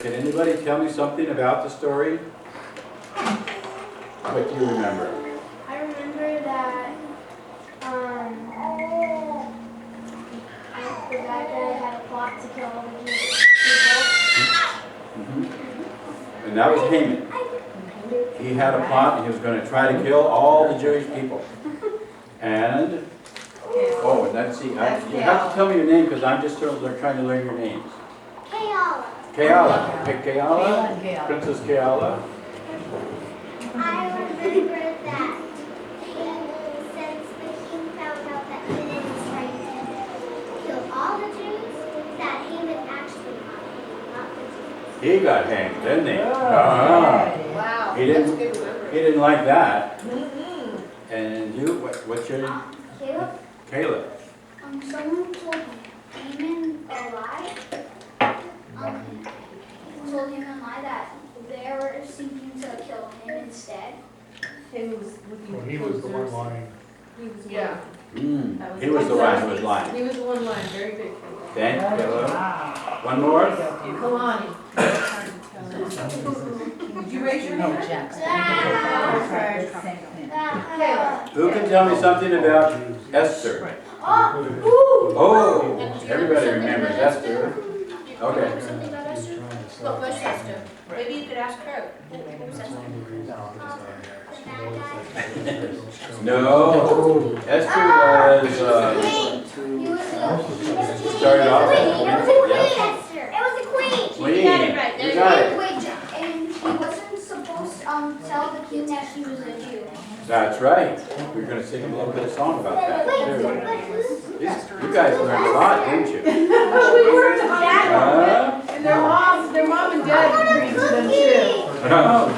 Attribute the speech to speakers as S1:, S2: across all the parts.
S1: Can anybody tell me something about the story? What do you remember?
S2: I remember that the bad guy had a plot to kill all the Jewish people.
S1: And that was Haman. He had a plot and he was going to try to kill all the Jewish people. And, oh, and let's see, you have to tell me your name because I'm just trying to learn your names.
S2: Kayala.
S1: Kayala. Hey, Kayala? Princess Kayala.
S2: I remember that since the king found out that Haman was trying to kill all the Jews, that Haman actually got hanged, not the Jews.
S1: He got hanged, didn't he?
S3: Wow.
S1: He didn't like that. And you, what's your name?
S2: Caleb?
S1: Caleb.
S2: Someone told Haman a lie. Told him a lie that they were seeking to kill him instead.
S4: He was the one lying.
S3: Yeah.
S1: He was the one who was lying.
S3: He was the one lying, very good.
S1: Thank you, Caleb. One more?
S3: Kalani. Did you raise your hand?
S1: Who can tell me something about Esther? Oh, everybody remembers Esther. Okay.
S2: Something about Esther?
S3: What was Esther? Maybe you could ask her.
S1: No, Esther was, started off as
S2: It was a queen.
S1: Queen.
S3: You got it right.
S1: You got it.
S2: And she wasn't supposed to tell the king that she was a Jew.
S1: That's right. We're going to sing a little bit of song about that too. You guys learned a lot, didn't you?
S3: We were and their mom and dad agreed to them too.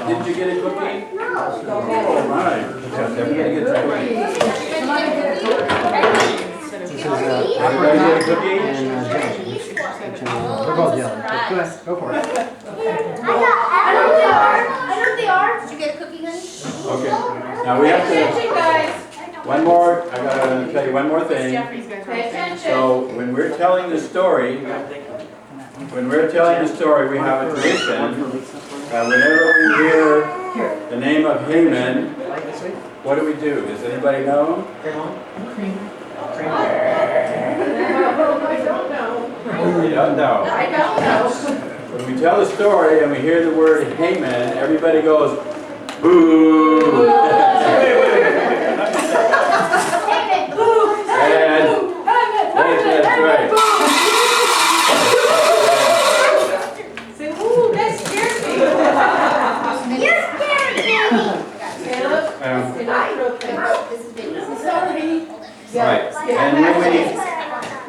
S1: Did you get a cookie?
S2: No.
S1: Oh, my. Yes, everybody gets a cookie. Everybody get a cookie?
S4: They're both yelling. Go ahead, go for it.
S2: I know they are. Did you get a cookie, honey?
S1: Okay. Now we have to, one more, I gotta tell you one more thing.
S3: Pay attention.
S1: So when we're telling the story, we have a tradition that whenever we hear the name of Haman, what do we do? Does anybody know?
S3: I don't know.
S1: You don't know.
S3: I don't know.
S1: When we tell the story and we hear the word Haman, everybody goes, boo! And that's right.
S3: Say, ooh, that scared me.
S2: You scared me.
S3: Caleb, did I throw things? Sorry.
S1: Right. And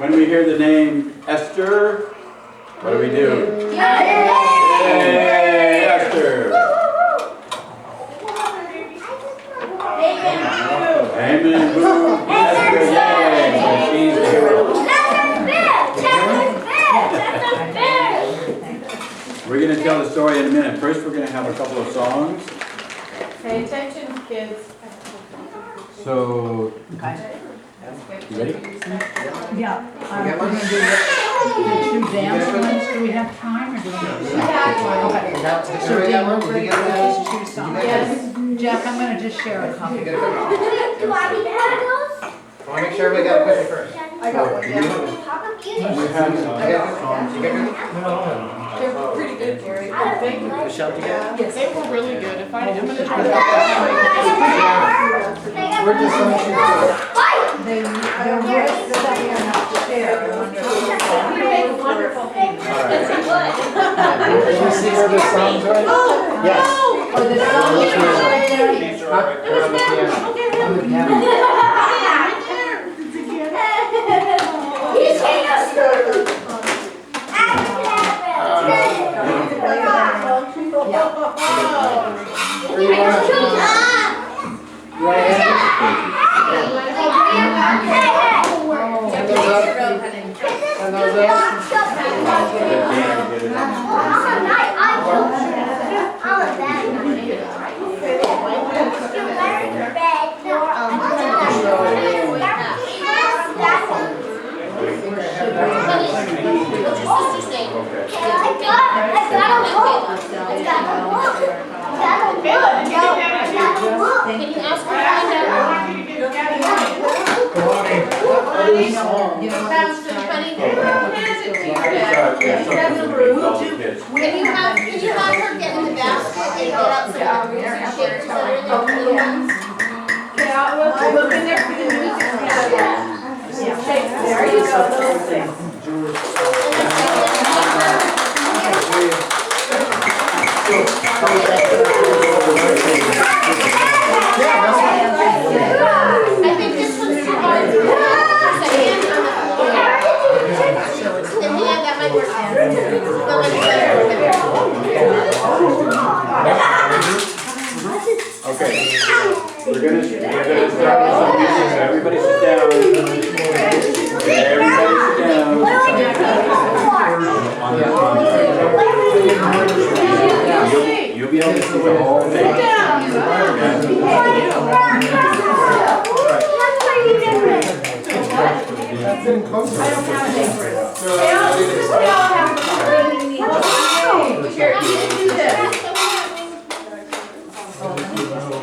S1: when we hear the name Esther, what do we do? Yay, Esther! Haman, boo! Esther, yay! She's the hero. We're going to tell the story in a minute. First, we're going to have a couple of songs.
S3: Pay attention, kids.
S1: So, you ready?
S5: Yeah. We're going to do dance ones. Do we have time or do we have So let's choose songs.
S3: Yes.
S5: Jeff, I'm going to just share a copy.
S2: Do I need one of those?
S4: I want to make sure everybody got a question first.
S3: I got one, yeah.
S2: Papa, get
S1: We
S2: it.
S1: have
S4: songs. You got
S3: They're pretty good, Gary. Thank you.
S4: Michelle, do you got
S3: Yes. They were really good. If I'm going to try to
S4: We're just going to
S5: They're worth the idea not to share. They're wonderful.
S3: You made wonderful things. Yes, he would.
S4: Did you see where the songs are? Yes.
S5: Or the song is right there.
S4: They're on the piano. On the piano.
S2: He's getting us started. I got
S1: got something to do with all the kids.
S2: Can you have her get in the basket and get out some fruits and shakers that are in there for little ones?
S3: Yeah, look in there for the music. There you go, those things.
S2: I think this one's too hard. There's a hand on the floor. The hand, that might work. No, it's
S1: Okay, we're gonna start with some music, so everybody sit down. Everybody sit down. You'll be able to see the whole thing.
S4: That's getting closer.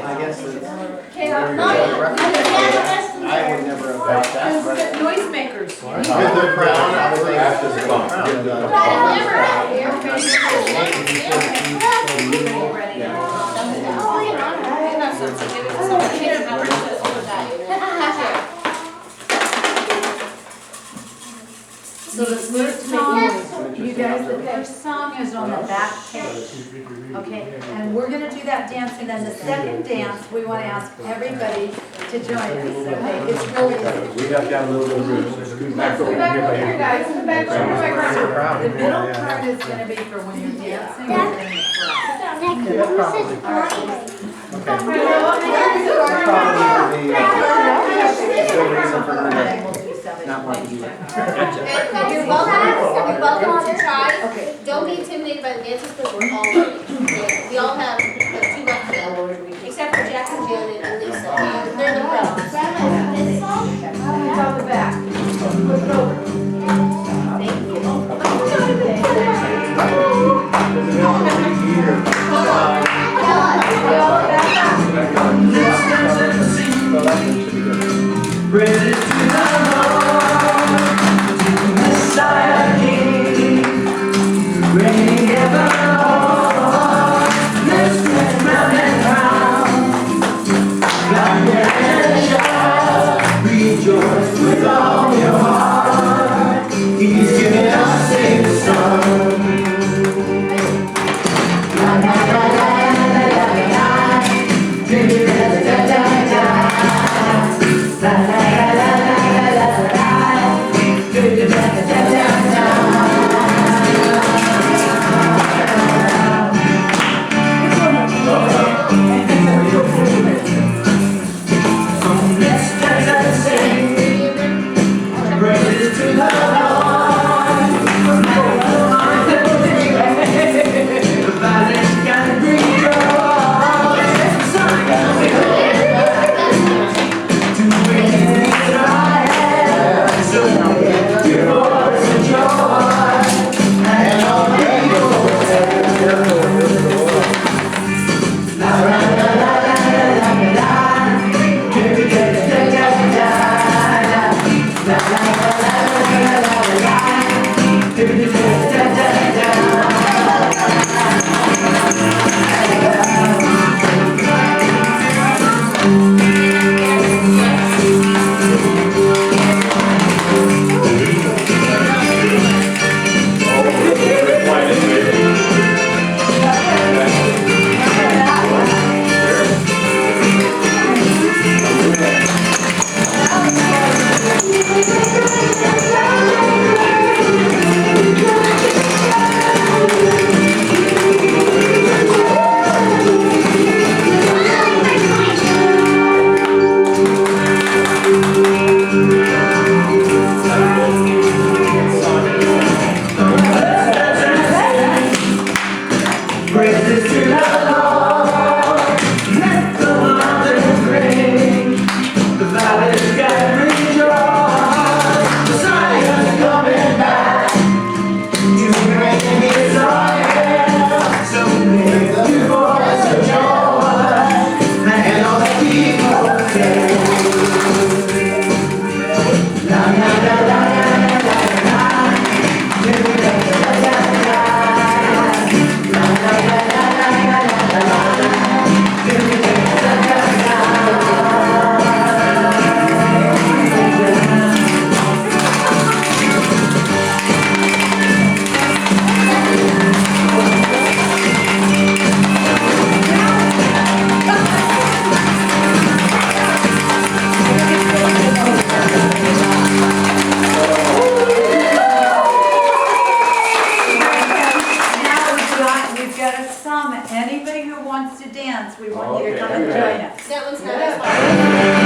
S4: I guess it's, I would never have felt that, but.
S3: Noisemakers.
S4: Get the crown, I would think.
S1: After the bump.
S5: So the first song, you guys, the first song is on the back page. Okay, and we're gonna do that dance, and then the second dance, we wanna ask everybody to join us, okay? It's really easy.
S1: We have got a little bit of room, so scoot back over
S3: Come
S1: here
S3: back
S1: by
S3: over here,
S1: here.
S3: guys, come back over here.
S5: The middle part is gonna be for when you're dancing, and then it's
S2: You're welcome to try. Don't be intimidated by the dances because we're all ready. We all have too much to, except for Jack and Janet and Lisa. They're the pros.
S3: It's on the back. Push it over.
S2: Thank you.
S6: Praise to the Lord, Messiah King, reigning evermore. Let's spread round and round, clap your hands, shout, rejoice with all your heart. He's given us His Son. La la la la la la la la, da da da da da, la la.
S5: got a song. Anybody who wants to dance, we want you to come and
S1: Okay.
S5: join us.
S2: That one's not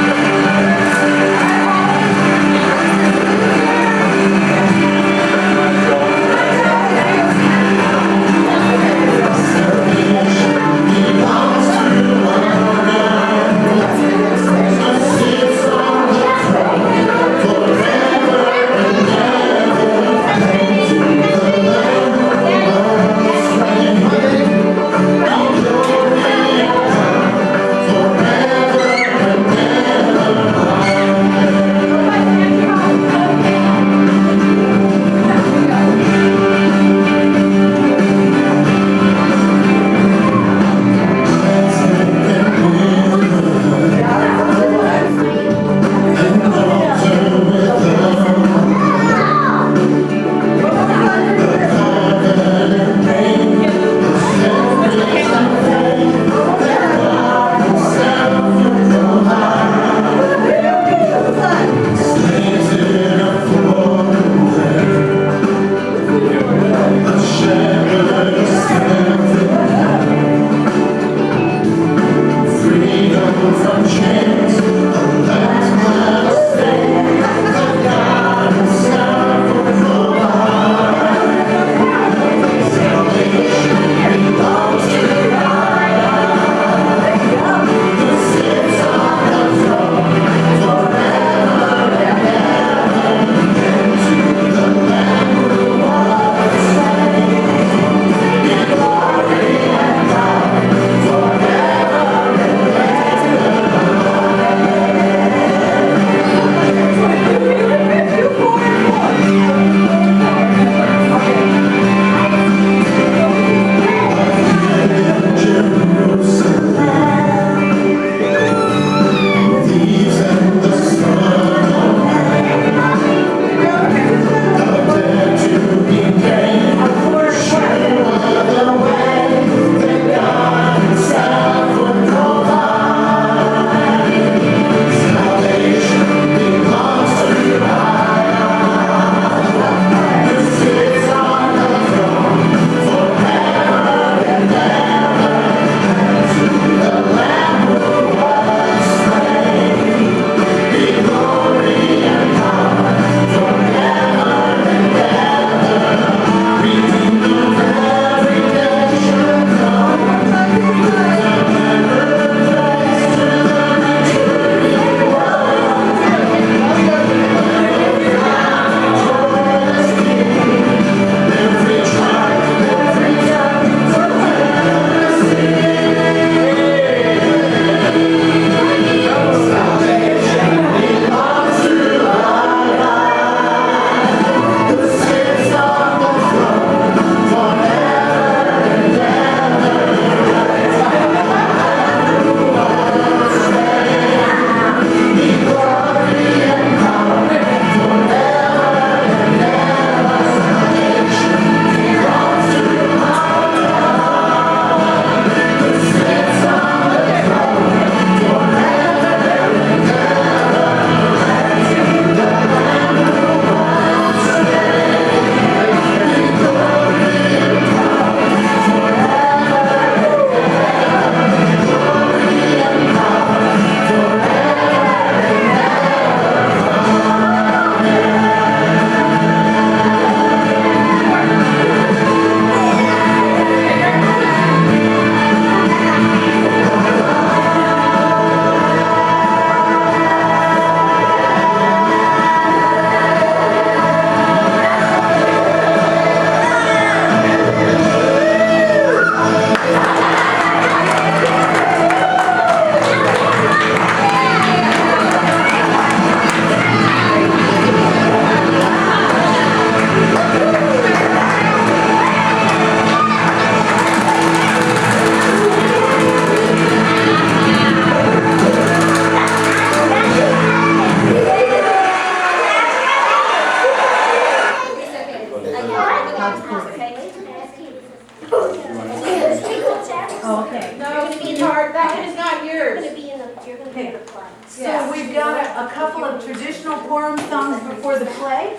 S3: Yeah.
S5: Oh, okay.
S3: No, sweetheart, that one is not
S2: You're
S3: yours.
S2: gonna be in the, you're gonna be in the play.
S5: So we've got a couple of traditional Purim songs before the play,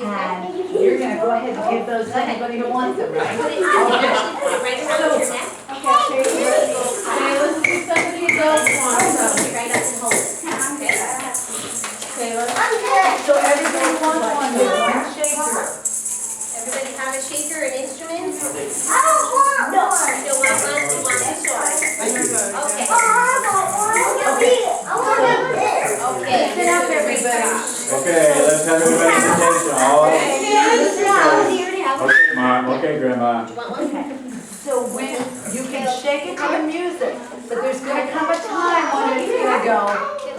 S5: and you're gonna go ahead and give those to anybody who wants them, right?
S2: Put it right
S5: So take it to the music, but there's gonna come a time when it's gonna go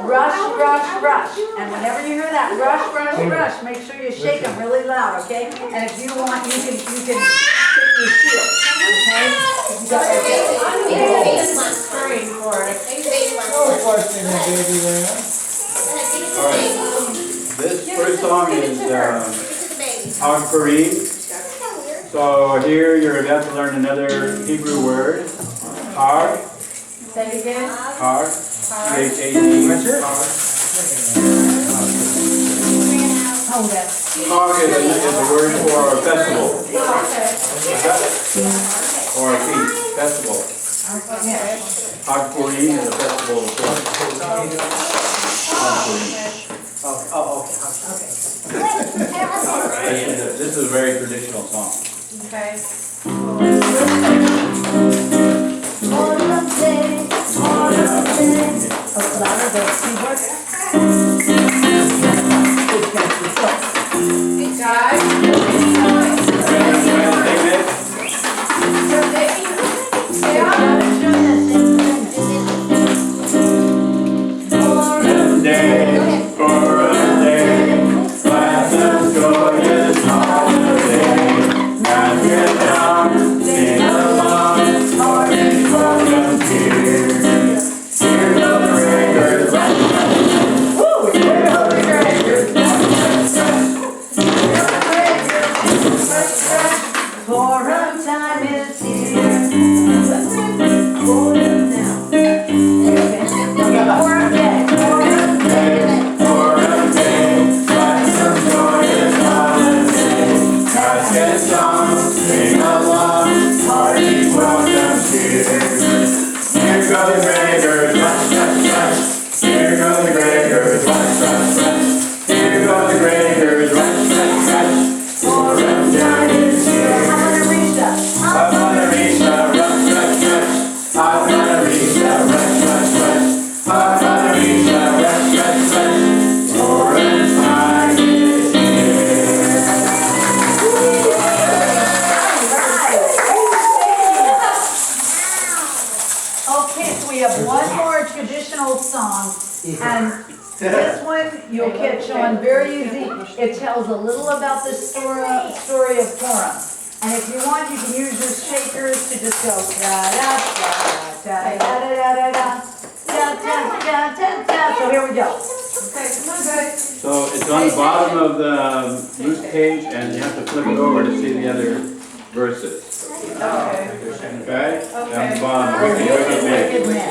S5: rush, rush, rush. And whenever you hear that rush, rush, rush, make sure you shake them really loud, okay? And if you want, you can shake your shield, okay?
S3: Screen for it.
S4: No question, baby lamb.
S1: All right. This first song is Purim. So here you're about to learn another Hebrew word. Har.
S5: Say it again.
S1: Har. C-H-A-D.
S5: Hold it.
S1: Har is a word for a festival. Or a feast. Festival. Har Purim is a festival of sorts. This is a very traditional song.
S3: Okay. Guys,
S5: Purim time is here. Purim now. Purim day. Purim day.
S1: Purim day, like some joyous holiday. God's get song, sing along, party, welcome cheer. Here go the gregors, rush, rush, rush. Here go the gregors, rush, rush, rush. Here go the gregors, rush, rush, rush. Purim time is here. I'm gonna reach the rush, rush, rush. I'm gonna reach the rush, rush, rush. I'm gonna reach the rush, rush, rush. Purim time is here.
S5: Okay, so we have one more traditional song, and this one you'll catch on very easy. It tells a little about the story of Purim. And if you want, you can use your shakers to just go da da da da da da da da da da da da da. So here we go.
S3: okay, come on, guys.
S1: So it's on the bottom of the loose page, and you have to flip it over to see the other verses.
S3: Okay.
S1: Okay? Down the bottom. Wicked, wicked man.
S5: Wicked man.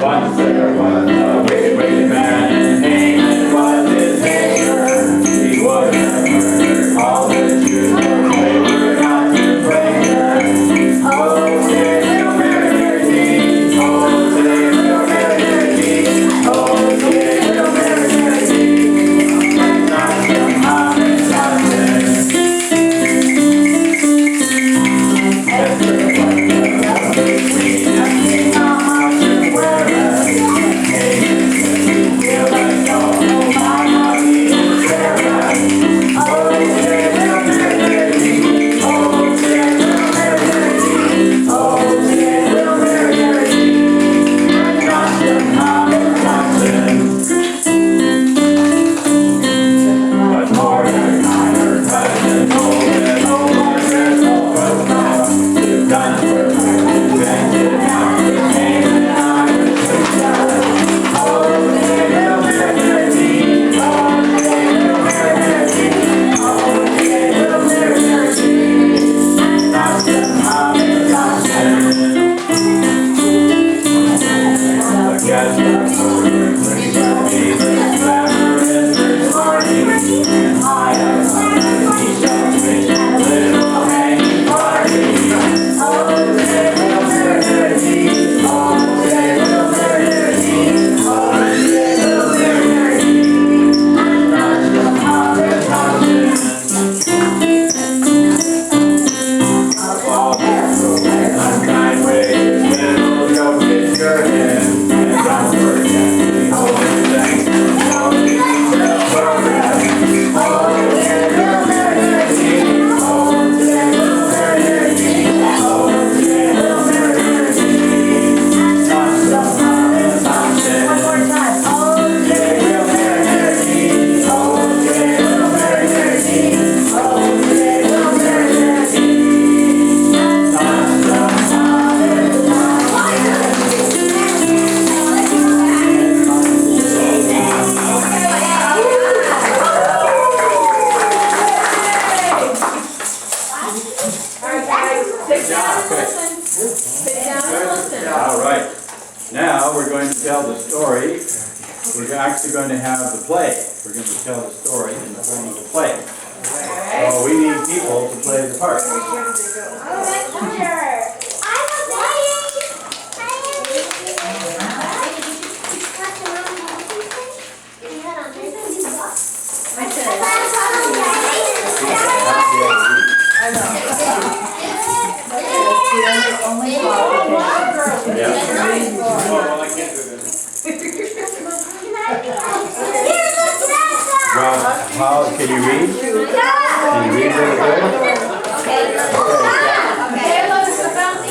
S1: Once there was a wicked, wicked man, Haman was his name. He would have murdered all the Jews, but they were not to blame. Oh, say little Mary, Mary, King. Oh, say little Mary, Mary, King. Oh, say little Mary, Mary, King. we're actually going to have the play. We're going to tell the story in the form of a play. So we need people to play the part. Well, how, can you read? Can you read really good?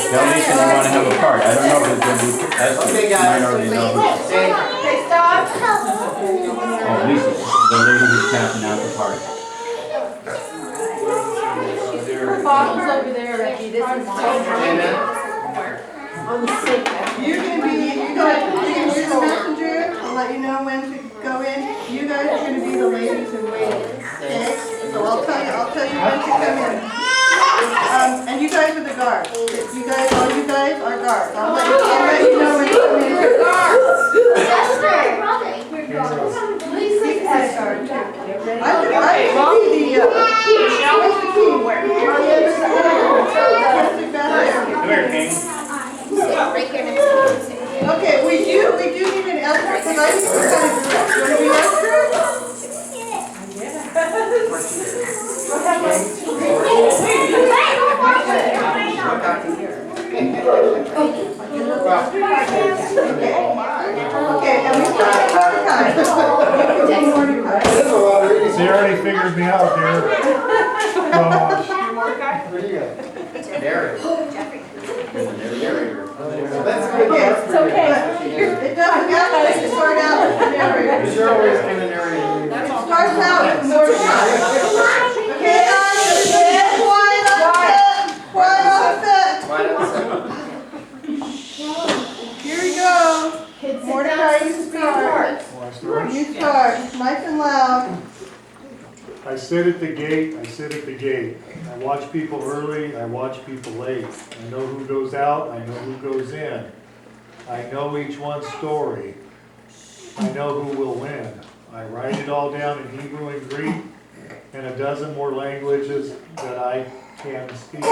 S1: Tell Lisa you want to have a part. I don't know if it's going to be, that's, you might already know.
S3: Okay, stop.
S1: Oh, Lisa, the lady who's passing out the part.
S3: Bottles over there, Ricky. This is on the sink.
S7: You can be the messenger. I'll let you know when to go in. You guys are going to be the ladies in waiting. Okay? So I'll tell you when to come in. And you guys are the guards. All you guys are guards. I'll let you know when to come in. I can be the king. Okay, we do need an elder because I think we're kind of direct. You want to be elder? Okay, and we start at Mordecai.
S4: She already figured me out here. Gosh.
S6: What do you got? Narrator. That's
S7: Okay,
S6: good.
S7: it's okay. It doesn't matter if you start out with the narrator.
S6: You're always kind of narrating.
S7: It starts out with Mordecai. Okay, guys, quiet on set.
S6: Quiet on set.
S7: Here we go. Mordecai, you start. You start. Nice and loud.
S4: I sit at the gate, I sit at the gate. I watch people early, I watch people late. I know who goes out, I know who goes in. I know each one's story. I know who will win. I write it all down in Hebrew and Greek and a dozen more languages that I can speak.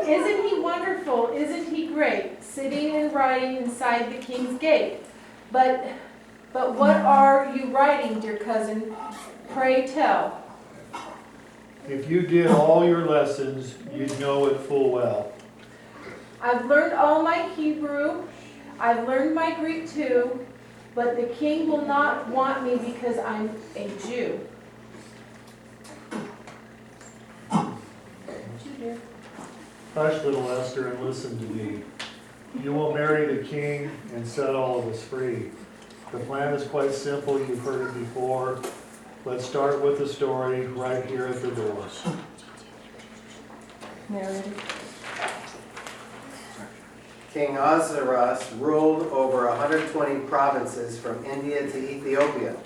S3: Isn't he wonderful? Isn't he great? Sitting and writing inside the king's gate. But what are you writing, dear cousin? Pray tell.
S4: If you did all your lessons, you'd know it full well.
S3: I've learned all my Hebrew. I've learned my Greek too. But the king will not want me because I'm a Jew.
S4: Hush, little Esther, and listen to me. You will marry the king and set all of us free. The plan is quite simple, you've heard it before. Let's start with the story right here at the doors.
S6: King Ahasuerus ruled over 120 provinces from India to Ethiopia.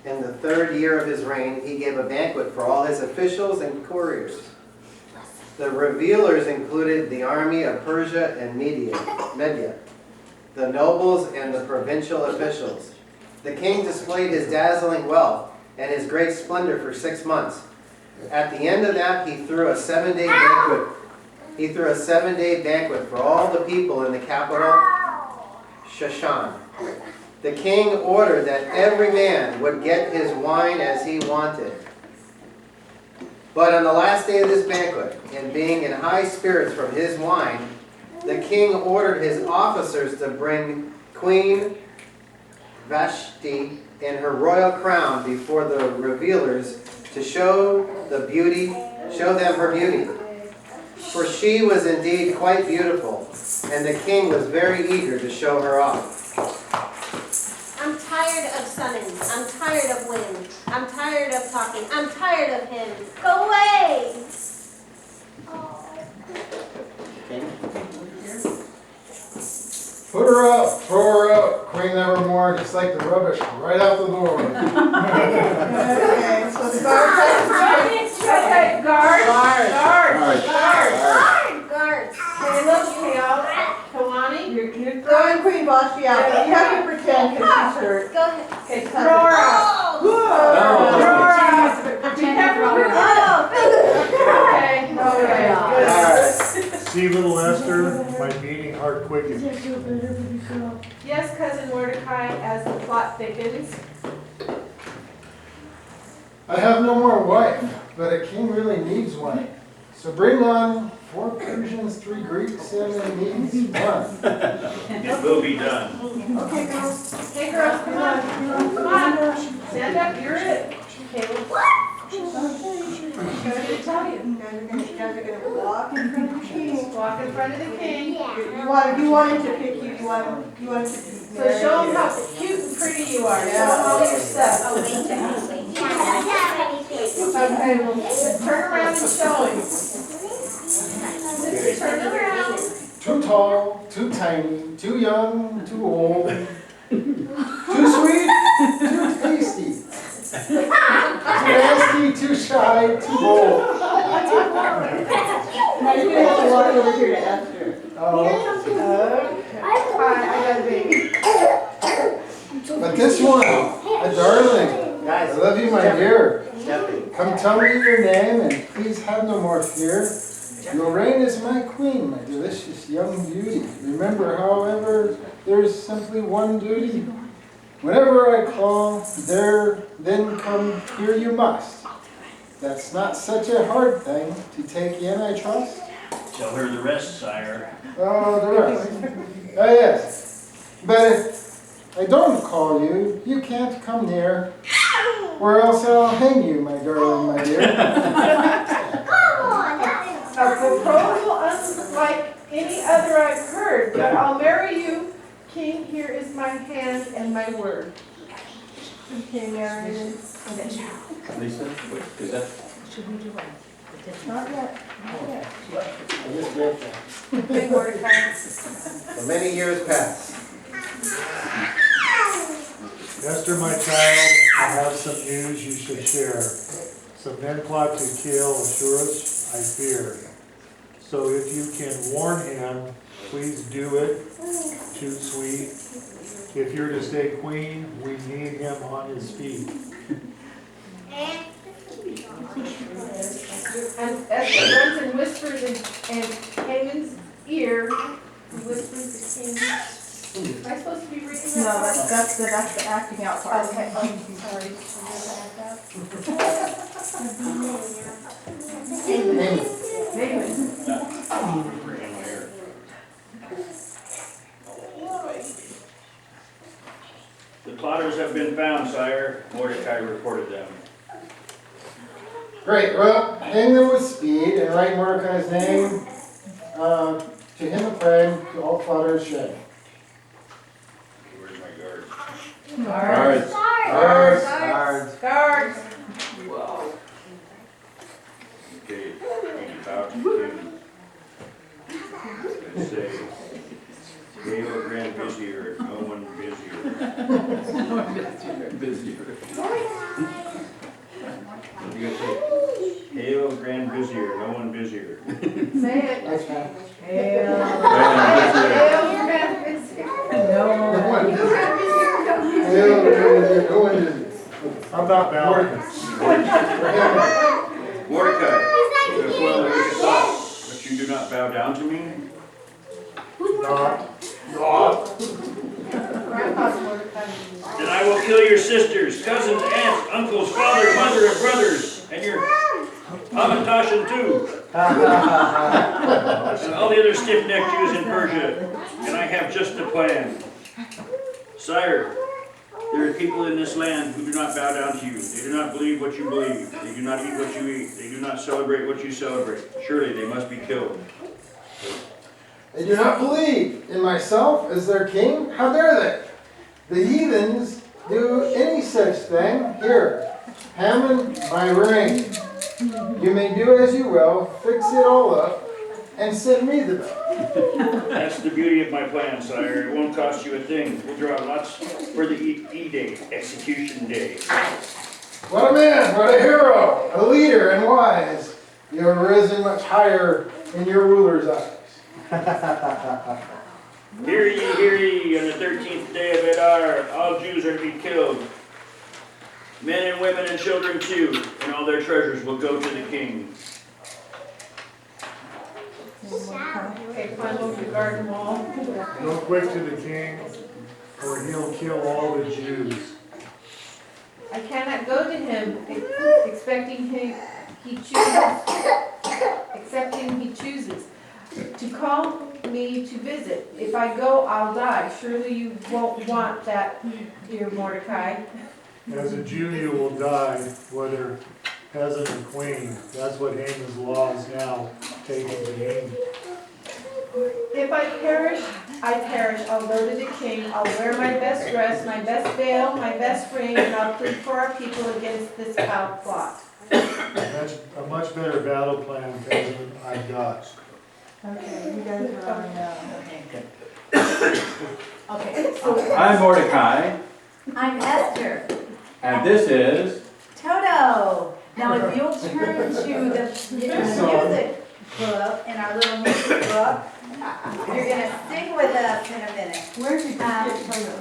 S6: In the 3rd year of his reign, he gave a banquet for all his officials and couriers. The revealers included the army of Persia and Media, the nobles and the provincial officials. The king displayed his dazzling wealth and his great splendor for 6 months. At the end of that, he threw a 7-day banquet. He threw a 7-day banquet for all the people in the capital, Shushan. The king ordered that every man would get his wine as he wanted. But on the last day of this banquet, and being in high spirits from his wine, the king ordered his officers to bring Queen Vashti in her royal crown before the revealers to show them her beauty. For she was indeed quite beautiful, and the king was very eager to show her off.
S2: I'm tired of sunning. I'm tired of wind. I'm tired of talking. I'm tired of him. Go away!
S8: Put her out, throw her out, Queen Nevermore, just like the rubbish, right out the door.
S7: Okay, so the guard
S2: Guard!
S3: Caleb, Kalani, you're
S7: Go and Queen boss you out. You have to pretend because she's hurt.
S2: Go ahead.
S3: Okay, throw her out. Throw her out. Be careful with her mouth. Okay, all right,
S4: See, little Esther, my beating heart quickens.
S3: good. Yes, cousin Mordecai, as the plot thickens.
S8: I have no more wife, but a king really needs one. So bring on 4 Persians, 3 Greeks, and he needs one.
S1: It will be done.
S7: Okay, girls.
S3: Hey girls, come on. Come on. Stand up, you're it. Caleb. What did I tell you?
S7: You guys are gonna walk in front of the king.
S3: Walk in front of the king.
S7: You want him to pick you. You want him to.
S3: So show them how cute and pretty you are. Show them all your stuff. Okay, well, turn around and show him. Turn around.
S8: Too tall, too tiny, too young, too old, too sweet, too tasty, too nasty, too shy, too bold.
S7: Now you're gonna have to walk over here to Esther.
S8: Oh,
S7: I got a baby.
S8: but this one, a darling. I love you, my dear. Come tell me your name and please have no more fear. Your reign is my queen, my delicious young beauty. Remember, however, there's simply one duty. Whenever I call, there, then come here you must. That's not such a hard thing to take in, I trust.
S9: Tell her the rest, sire.
S8: Oh, the rest. Oh, yes. But if I don't call you, you can't come near, or else I'll hang you, my darling, my dear.
S3: A proposal unlike any other I've heard, but I'll marry you, king. Here is my hand and my word.
S7: Okay, Mary.
S1: Lisa, what, is that?
S7: Not yet.
S6: I just read that.
S3: Hey, Mordecai.
S6: For many years past.
S4: Esther, my child, I have some news you should share. Some men plot to kill Ashurus, I fear. So if you can warn him, please do it. Too sweet. If you're to stay queen, we need him on his feet.
S3: And Esther runs and whispers in Haman's ear. He whispers the king. Am I supposed to be reading
S7: No,
S3: that?
S7: that's the acting out part.
S3: Okay, sorry.
S9: The plotters have been found, sire. Mordecai reported them.
S8: Great, well, hang them with speed and write Mordecai's name. To him a plague, to all plotters shame.
S9: Where's my guard?
S3: Guards.
S8: Guards.
S3: Guards. Guards.
S9: Okay, you bow to the king. And say, Hail, Grand Vizier, no one busier. What do you say? Hail, Grand Vizier, no one busier.
S3: Say it.
S8: That's fine.
S3: Hail.
S1: Grand
S3: Grand Vizier.
S8: No one. Hail, no one is.
S4: How about Valerie?
S9: Mordecai, well, there is a thought, but you do not bow down to me?
S4: Not.
S3: Grandpa's Mordecai.
S9: Then I will kill your sisters, cousins, aunts, uncles, father, mother, and brothers, and your Hamantashen too, and all the other stiff-necked Jews in Persia, and I have just a plan. Sire, there are people in this land who do not bow down to you. They do not believe what you believe. They do not eat what you eat. They do not celebrate what you celebrate. Surely they must be killed.
S8: They do not believe in myself as their king. How dare they? The heathens do any such thing. Here, Haman, my ring. You may do as you will, fix it all up, and send me the bill.
S9: That's the beauty of my plan, sire. It won't cost you a thing. We'll draw lots for the E-Day, execution day.
S8: What a man, what a hero, a leader and wise. You have risen much higher in your ruler's eyes.
S9: Hear ye, on the 13th day of Adar, all Jews are to be killed. Men and women and children too, and all their treasures will go to the king.
S3: Okay, climb over the garden wall.
S4: Go quick to the king, or he'll kill all the Jews.
S3: I cannot go to him expecting he chooses to call me to visit. If I go, I'll die. Surely you won't want that, dear Mordecai.
S4: As a Jew, you will die, whether peasant or queen. That's what Haman's law is now, taking to Haman.
S3: If I perish, I perish. I'll go to the king. I'll wear my best dress, my best veil, my best ring, and I'll plead for our people against this foul plot.
S4: That's a much better battle plan, peasant, I've got.
S7: Okay, you guys are on,
S5: Okay, so
S1: I'm Mordecai,
S5: I'm Esther.
S1: and this is,
S5: Toto. Now, if you'll turn to the music book, in our little music book, you're gonna sing with us in a minute.
S7: where did you get Toto?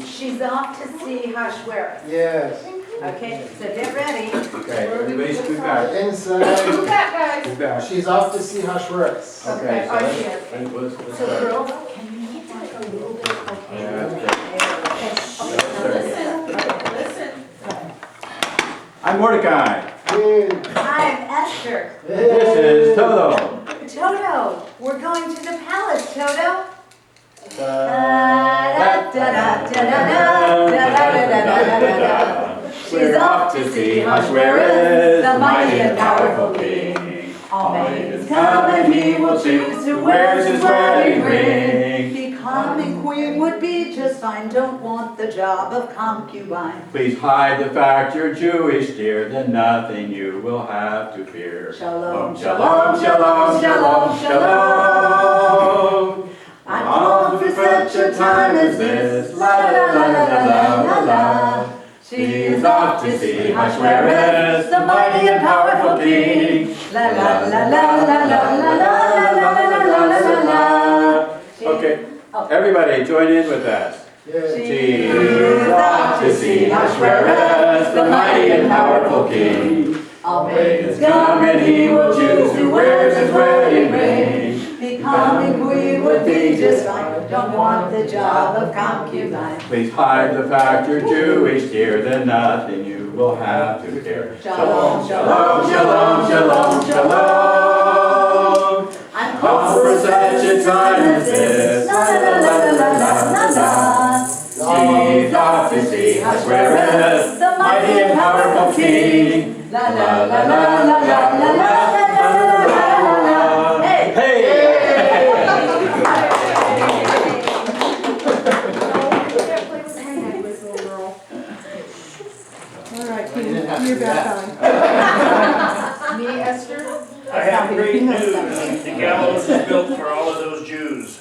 S5: She's off to see Hashwereth.
S8: Yes.
S5: Okay, so get ready.
S1: okay, everybody's scoot back.
S3: Who's
S8: Inside.
S3: that, guys?
S1: Scoot back.
S8: She's off to see Hashwereth.
S1: Okay, so
S3: I see it.
S1: let's
S5: So
S1: start.
S5: girls, can you get that a little bit? Okay.
S1: Yeah,
S3: Listen.
S1: I'm Mordecai,
S8: Hey.
S5: I'm Esther.
S1: this is Toto.
S5: Toto, we're going to the palace, Toto. She's off to see Hashwereth, the mighty and powerful king. All maidens come and he will choose who wears his wedding ring. Becoming queen would be just fine, don't want the job of concubine.
S1: Please hide the fact you're Jewish, dear, then nothing you will have to fear.
S5: Shalom,
S1: Shalom, shalom, shalom, shalom.
S5: I'm born for such a time as this. La la la la la la la. She is off to see Hashwereth, the mighty and powerful king. La la la la la la la la la la la la.
S1: Okay, everybody join in with us.
S8: Yes.
S1: She is off to see Hashwereth, the mighty and powerful king.
S5: All maidens
S1: Come and he will choose who wears his wedding ring.
S5: becoming queen would be just fine. Don't want the job of concubine.
S1: Please hide the fact you're Jewish, dear, then nothing you will have to fear.
S5: Shalom,
S1: Shalom, shalom, shalom, shalom.
S5: I'm
S1: Come for such a time as this.
S5: La la la la la la la la.
S1: She's off to see Hashwereth, the mighty and powerful king.
S5: La la la la la la la la la la. Hey!
S1: Hey!
S7: All right, King, you're back on.
S3: Me, Esther?
S9: I have great news. The gallows is built for all of those Jews.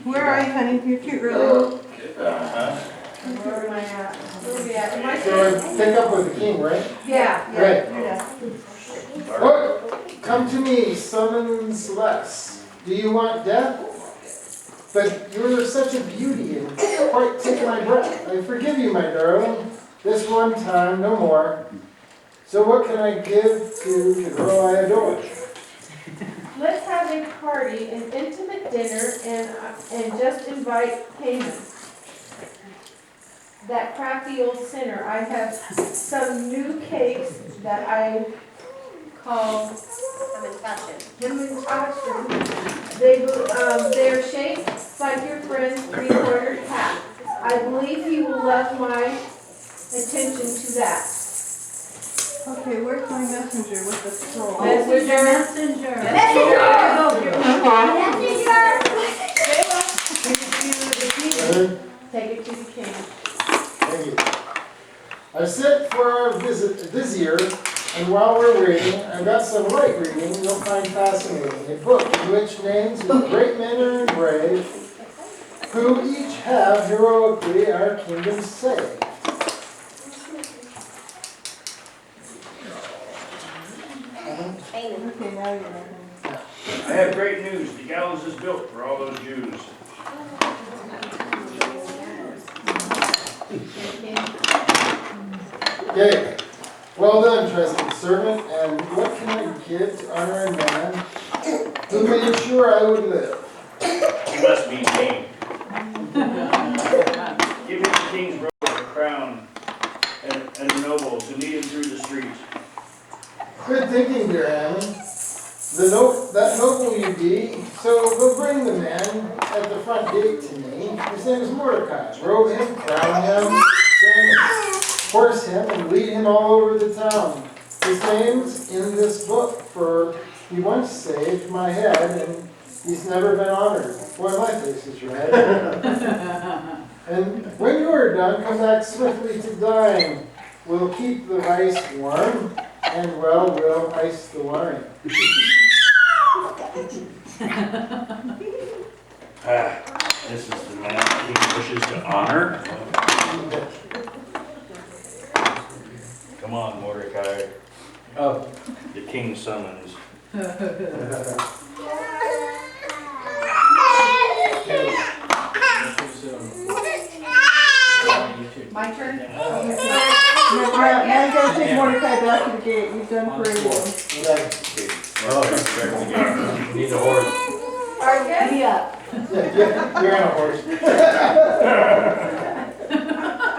S7: Where are you, honey? You're cute, really.
S3: Where am I at? Where are we at? Am I
S8: So pick up with the king, right?
S3: Yeah.
S8: Right.
S7: You're done.
S8: Oh, come to me, summons less. Do you want death? But you're such a beauty and quite take my breath. I forgive you, my darling. This one time, no more. So what can I give to the girl I adore?
S3: Let's have a party, an intimate dinner, and just invite Haman. That crafty old sinner. I have some new cakes that I call women's fashion. They're shaped like your friend's three-cornered hat. I believe he will love my attention to that.
S7: Okay, where's my messenger with the scroll?
S5: Messenger.
S3: Take it to the king.
S8: Thank you. I've sent for our vizier, and while we're waiting, I've got some light reading you'll find fascinating. A book in which names of great men are engraved, who each have heroically our kingdom saved.
S7: Okay, now you're ready.
S9: I have great news. The gallows is built for all those Jews.
S8: Okay, well done, trusted servant, and what can I give to honor a man who made sure I would live?
S9: You must be king. Give him the king's robe, a crown, and a noble to lead him through the streets.
S8: Good thinking, dear Hammond. That noble you be, so go bring the man at the front gate to me. His name is Mordecai. Robe him, crown him, then horse him, and lead him all over the town. His name's in this book, for he once saved my head, and he's never been honored. Boy, my face is red. And when you are done, come back swiftly to dine. We'll keep the rice warm, and well, we'll ice the wine.
S9: This is the man he wishes to honor. Come on, Mordecai.
S1: Oh,
S9: The king summons.
S3: My turn?
S7: Now you gotta take Mordecai back to the gate, you've done pretty well.
S1: need a horse.
S3: Our guest,
S8: You're on a horse.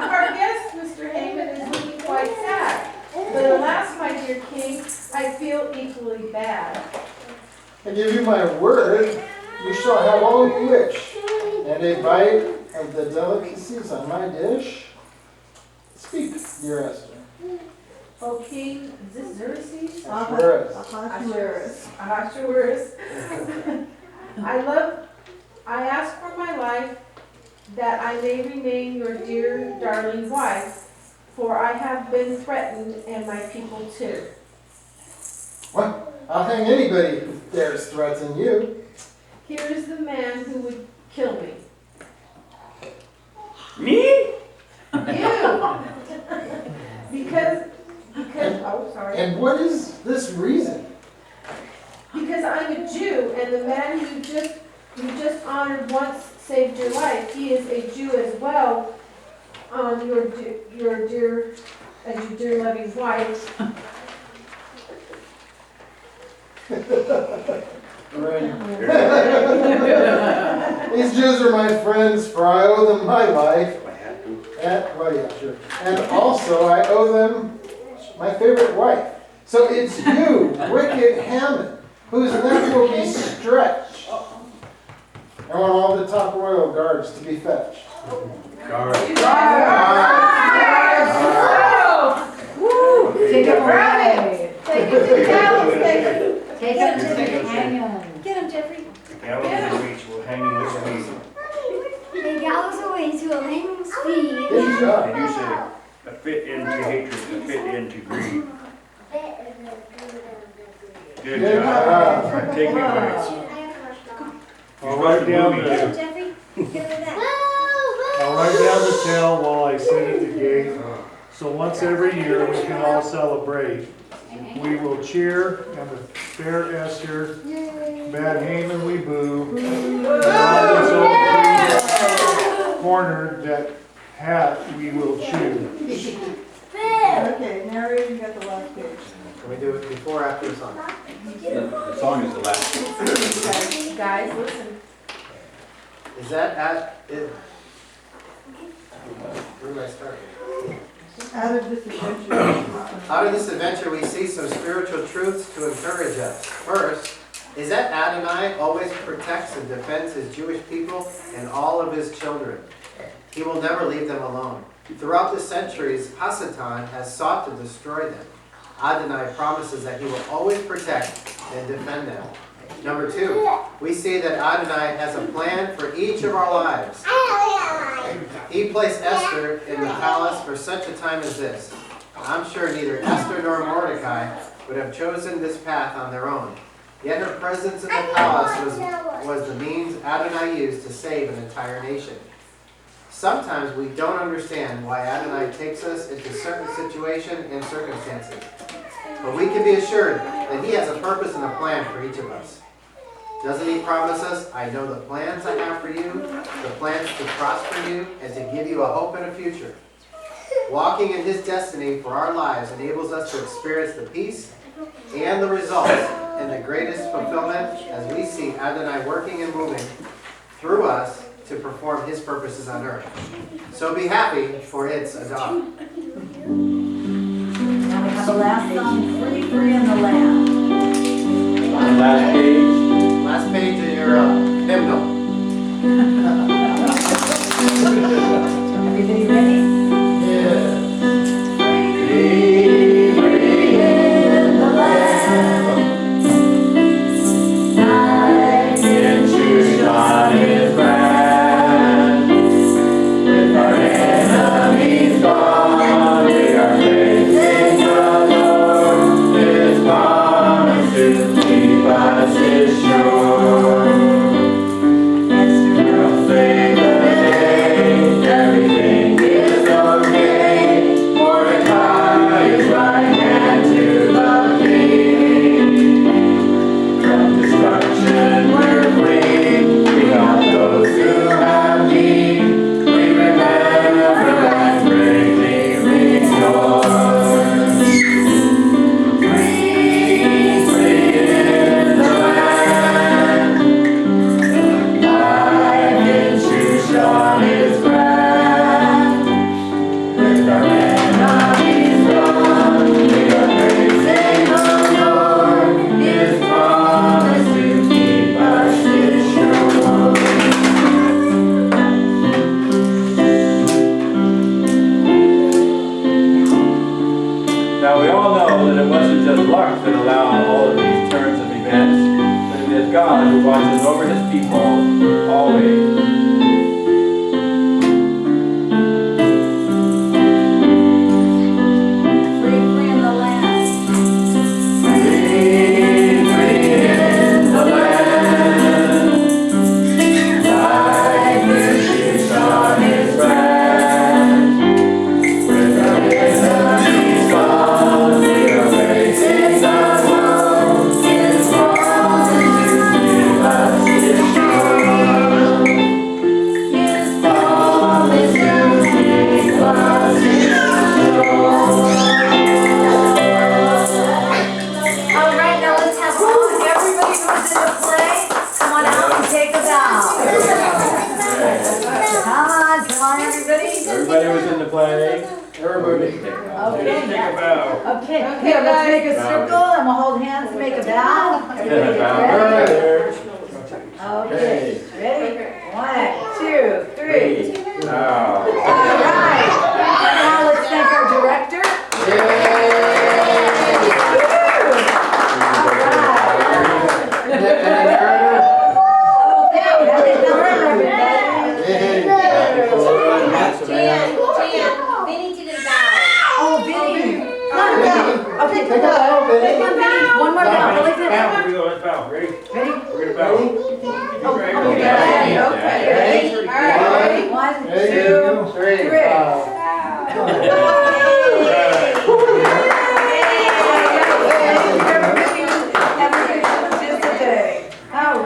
S3: our guest, Mr. Haman, is looking quite sad. But alas, my dear king, I feel equally bad.
S8: I give you my word, you shall have all you wish, and a bite of the delicacies on my dish. Speak, dear Esther.
S3: O king, is this Xerxes?
S8: Ahasuerus.
S3: Ahasuerus. I ask for my life that I may remain your dear, darling wife, for I have been threatened and my people too.
S8: What? I'll hang anybody who dares threaten you.
S3: Here is the man who would kill me.
S9: Me?
S3: You! Because, oh, sorry.
S8: And what is this reason?
S3: Because I'm a Jew, and the man you just honored once saved your life. He is a Jew as well. Your dear loving wife.
S8: These Jews are my friends, for I owe them my life. Well, yeah, sure. And also, I owe them my favorite wife. So it's you, wicked Hammond, whose neck will be stretched. I want all the top royal guards to be fetched.
S1: Guard.
S5: Take it away.
S3: Take it to the gallows, take it.
S5: Take him to the canyon.
S2: Get him, Jeffrey.
S9: The gallows reach will hang in this weed.
S2: The gallows away to a landing speed.
S8: Good job.
S9: Did you say a fit into hatred, a fit into greed? Good
S8: Good
S9: job.
S8: job.
S9: All right, take your place.
S4: I'll write down the,
S2: Jeffrey, give it that.
S4: I'll write down the tale while I sit at the gate. So once every year, we can all celebrate. We will cheer, and the fair Esther, bad Haman we boo. And all this old tree cornered that hat we will chew.
S7: Okay, narrator, you got the last page.
S6: Can we do it before or after the song?
S1: The song is the last one.
S3: Guys, listen.
S6: Is that where do I start?
S7: Out of this adventure.
S6: Out of this adventure, we see some spiritual truths to encourage us. First, is that Adonai always protects and defends his Jewish people and all of his children. He will never leave them alone. Throughout the centuries, Hasatan has sought to destroy them. Adonai promises that he will always protect and defend them. Number two, we see that Adonai has a plan for each of our lives. He placed Esther in the palace for such a time as this. I'm sure neither Esther nor Mordecai would have chosen this path on their own. Yet her presence in the palace was the means Adonai used to save an entire nation. Sometimes we don't understand why Adonai takes us into certain situations and circumstances. But we can be assured that he has a purpose and a plan for each of us. Doesn't he promise us, I know the plans I have for you, the plans to prosper you and to give you a hope and a future. Walking in his destiny for our lives enables us to experience the peace and the results and the greatest fulfillment as we see Adonai working and moving through us to perform his purposes on earth. So be happy, for it's Adat.
S5: Now we have the last song, Free, Free in the Land.
S1: On the last page.
S6: Last page of your hymnal.
S5: Everybody ready?
S8: Yeah.
S5: Free, free in the land. Night in Shushan is grand. With our enemies gone, we are praising the Lord. His promise to keep us is sure. We'll save the day, everything is okay. Mordecai is right hand to the king. From destruction we're free, we help those who have need. We remember that greatly rejoice. Free, free in the land. Life in Shushan is grand. With our enemies gone, we are praising the Lord. His promise to keep us is sure.
S1: Now, we all know that it wasn't just luck that allowed all of these turns of events, but it is God who watches over his people always.
S5: Free, free in the land.
S1: Free, free in the land.
S5: Life in Shushan is grand.
S1: With our
S5: Enemies gone, we are praising the Lord. His promise to keep us is sure. His promise to keep us is sure. All right, now let's have everybody who's in the play, come on out and take a bow. Come on, everybody.
S1: Everybody was in the play.
S8: Everybody.
S5: Okay,
S9: Take a bow.
S5: okay, here, let's make a circle and we'll hold hands and make a bow. Everybody get ready? Okay, ready? 1, 2, 3.
S1: Now.
S5: All right, now let's thank our director. Okay, happy number, everybody.
S2: Vinny did a bow.
S5: Oh, Vinny. Okay,
S8: Take a bow, Vinny.
S5: one more bow, really good.
S9: Bow, here we go, let's bow, ready?
S5: Ready?
S9: We're gonna bow.
S5: Oh,
S9: Ready?
S5: okay,
S1: Okay.
S5: okay, ready? All right, ready? 1,
S8: Ready?
S5: 2,
S6: 3.
S5: 3.